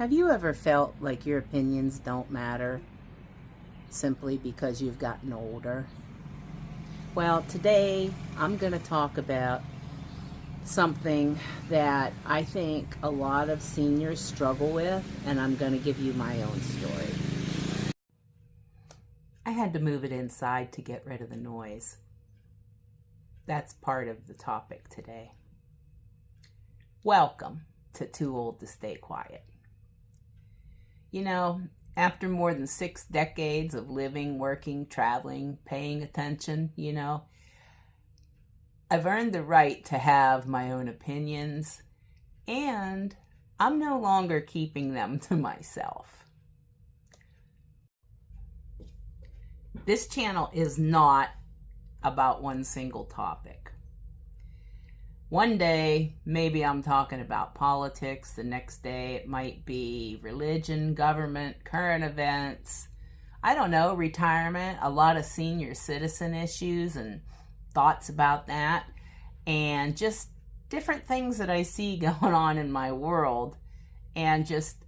Have you ever felt like your opinions don't matter simply because you've gotten older? Well, today I'm going to talk about something that I think a lot of seniors struggle with, and I'm going to give you my own story. I had to move it inside to get rid of the noise. That's part of the topic today. Welcome to Too Old to Stay Quiet. You know, after more than 6 decades of living, working, traveling, paying attention, I've earned the right to have my own opinions, and I'm no longer keeping them to myself. This channel is not about one single topic. One day, maybe I'm talking about politics. The next day, it might be religion, government, current events. I don't know, retirement, a lot of senior citizen issues and thoughts about that. And just different things that I see going on in my world. And just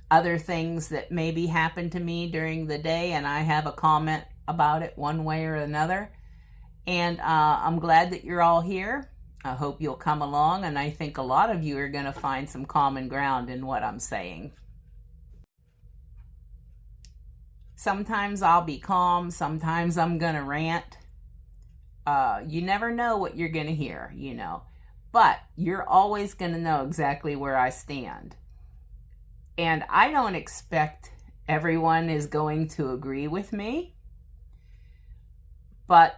other things that maybe happen to me during the day. And I have a comment about it one way or another. And I'm glad that you're all here. I hope you'll come along, and I think a lot of you are going to find some common ground in what I'm saying. Sometimes I'll be calm, sometimes I'm going to rant. You never know what you're going to hear, but you're always going to know exactly where I stand. And I don't expect everyone is going to agree with me, but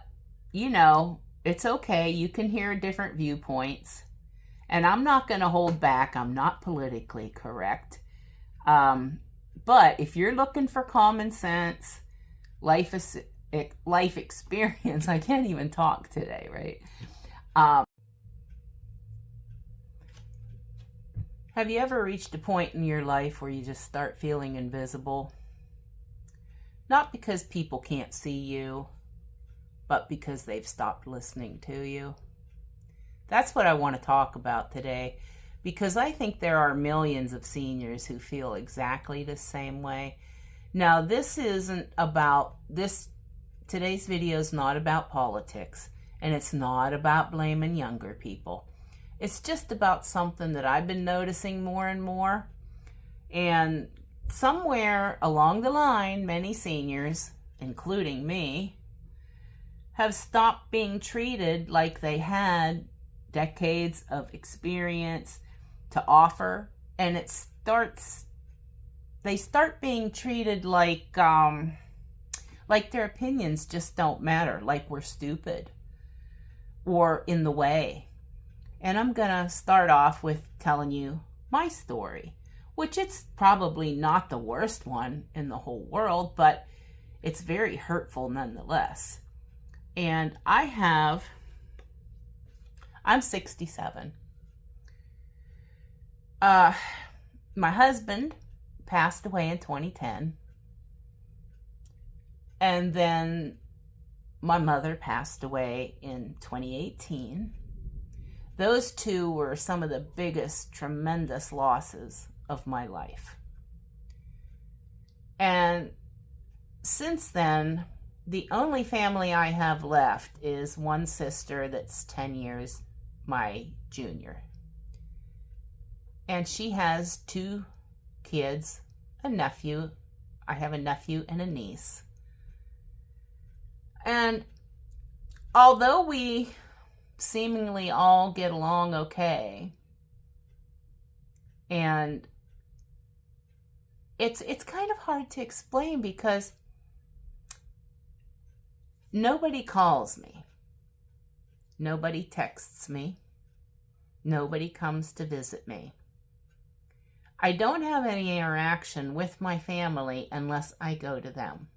it's okay. You can hear different viewpoints. And I'm not going to hold back. I'm not politically correct. But if you're looking for common sense, life experience, I can't even talk today, right? Have you ever reached a point in your life where you just start feeling invisible? Not because people can't see you, but because they've stopped listening to you. That's what I want to talk about today, because I think there are millions of seniors who feel exactly the same way. Now, today's video is not about politics, and it's not about blaming younger people. It's just about something that I've been noticing more and more. And somewhere along the line, many seniors, including me, have stopped being treated like they had decades of experience to offer, and they start being treated like their opinions just don't matter, like we're stupid or in the way. And I'm gonna start off with telling you my story, which it's probably not the worst one in the whole world, but it's very hurtful nonetheless. And I'm 67. My husband passed away in 2010. And then my mother passed away in 2018. Those two were some of the biggest, tremendous losses of my life. And since then, the only family I have left is one sister that's 10 years my junior. And she has 2 kids, a nephew. I have a nephew and a niece. And although we seemingly all get along okay, and it's kind of hard to explain because nobody calls me. Nobody texts me. Nobody comes to visit me. I don't have any interaction with my family unless I go to them.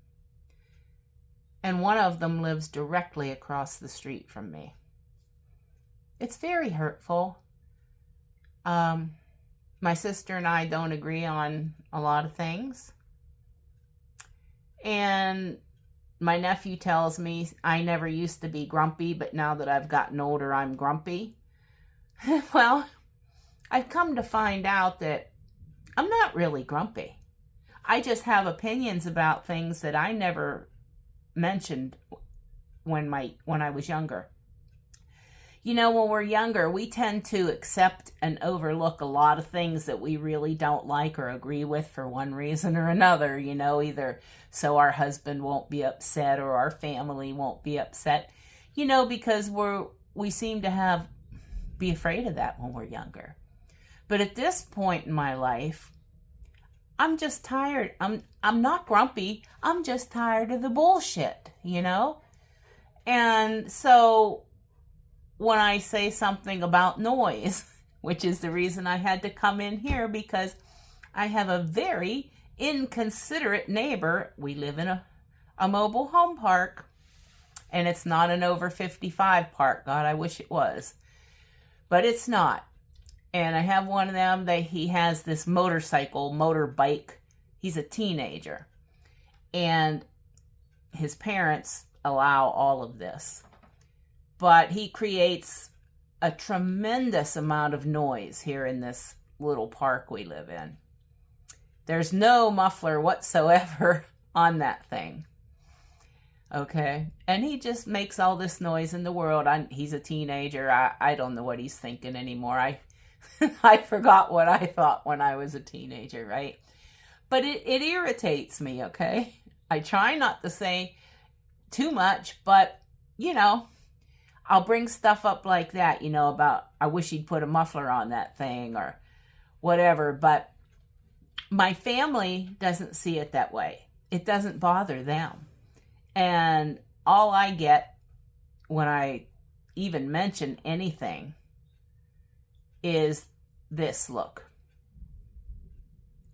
And one of them lives directly across the street from me. It's very hurtful. My sister and I don't agree on a lot of things. And my nephew tells me I never used to be grumpy, but now that I've gotten older, I'm grumpy. Well, I've come to find out that I'm not really grumpy. I just have opinions about things that I never mentioned when I was younger. You know, when we're younger, we tend to accept and overlook a lot of things that we really don't like or agree with for one reason or another, you know, either so our husband won't be upset or our family won't be upset, you know, because we seem to be afraid of that when we're younger. But at this point in my life, I'm just tired. I'm not grumpy. I'm just tired of the bullshit, you know? And so when I say something about noise, which is the reason I had to come in here, because I have a very inconsiderate neighbor. We live in a mobile home park, and it's not an over 55 park. God, I wish it was. But it's not. And I have one of them. He has this motorbike. He's a teenager. And his parents allow all of this. But he creates a tremendous amount of noise here in this little park we live in. There's no muffler whatsoever on that thing. Okay? And he just makes all this noise in the world. He's a teenager. I don't know what he's thinking anymore. I forgot what I thought when I was a teenager, right? But it irritates me, okay? I try not to say too much, but, you know, I'll bring stuff up like that, you know, about I wish he'd put a muffler on that thing or whatever. But my family doesn't see it that way. It doesn't bother them. And all I get when I even mention anything is this look.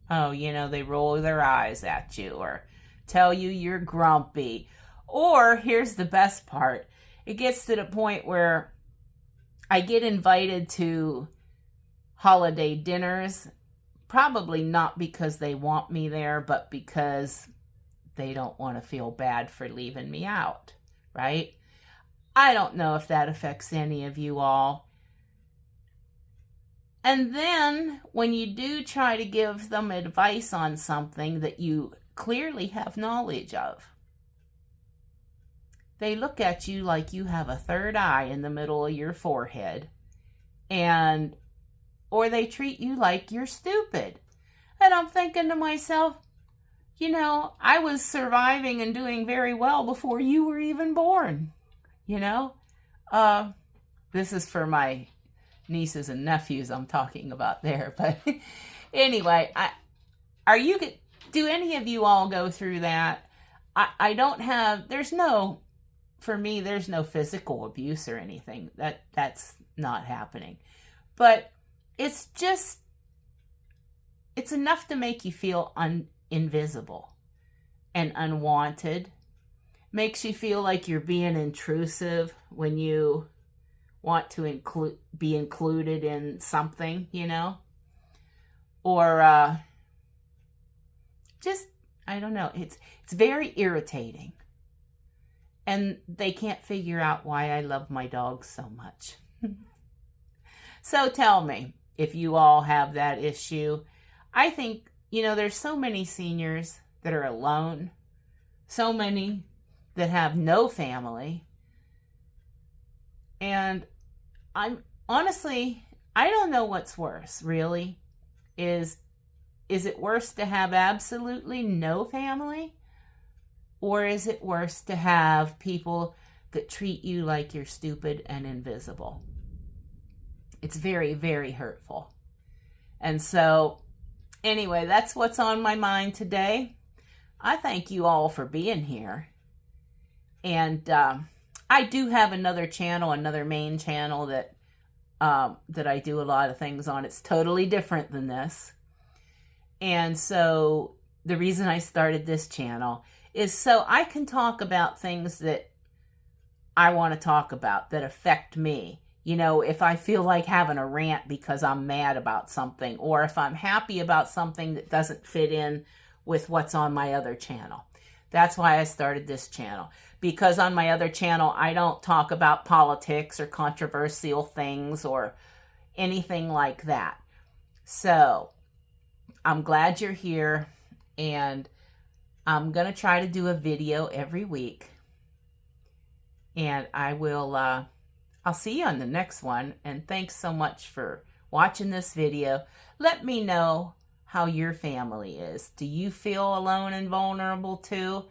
Oh, you know, they roll their eyes at you or tell you you're grumpy. Or here's the best part. It gets to the point where I get invited to holiday dinners, probably not because they want me there, but because they don't want to feel bad for leaving me out, right? I don't know if that affects any of you all. And then when you do try to give them advice on something that you clearly have knowledge of, they look at you like you have a third eye in the middle of your forehead, or they treat you like you're stupid. And I'm thinking to myself, you know, I was surviving and doing very well before you were even born, you know? This is for my nieces and nephews I'm talking about there. But anyway, do any of you all go through that? I don't have, for me, there's no physical abuse or anything. That's not happening. But it's enough to make you feel invisible and unwanted. Makes you feel like you're being intrusive when you want to be included in something, you know? Or I don't know. It's very irritating. And they can't figure out why I love my dogs so much. So tell me if you all have that issue. I think, you know, there's so many seniors that are alone. So many that have no family. And I don't know what's worse, really. Is it worse to have absolutely no family? Or is it worse to have people that treat you like you're stupid and invisible? It's very, very hurtful. And so, anyway, that's what's on my mind today. I thank you all for being here. And I do have another channel, another main channel that I do a lot of things on. It's totally different than this. And so the reason I started this channel is so I can talk about things that I want to talk about that affect me. You know, if I feel like having a rant because I'm mad about something, or if I'm happy about something that doesn't fit in with what's on my other channel. That's why I started this channel. Because on my other channel, I don't talk about politics or controversial things or anything like that. So, I'm glad you're here, and I'm going to try to do a video every week. And I'll see you on the next one. And thanks so much for watching this video. Let me know how your family is. Do you feel alone and vulnerable too?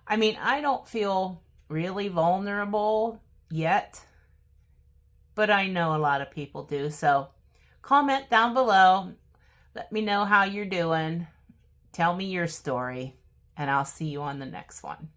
I mean, I don't feel really vulnerable yet, but I know a lot of people do. So comment down below. Let me know how you're doing. Tell me your story, and I'll see you on the next one.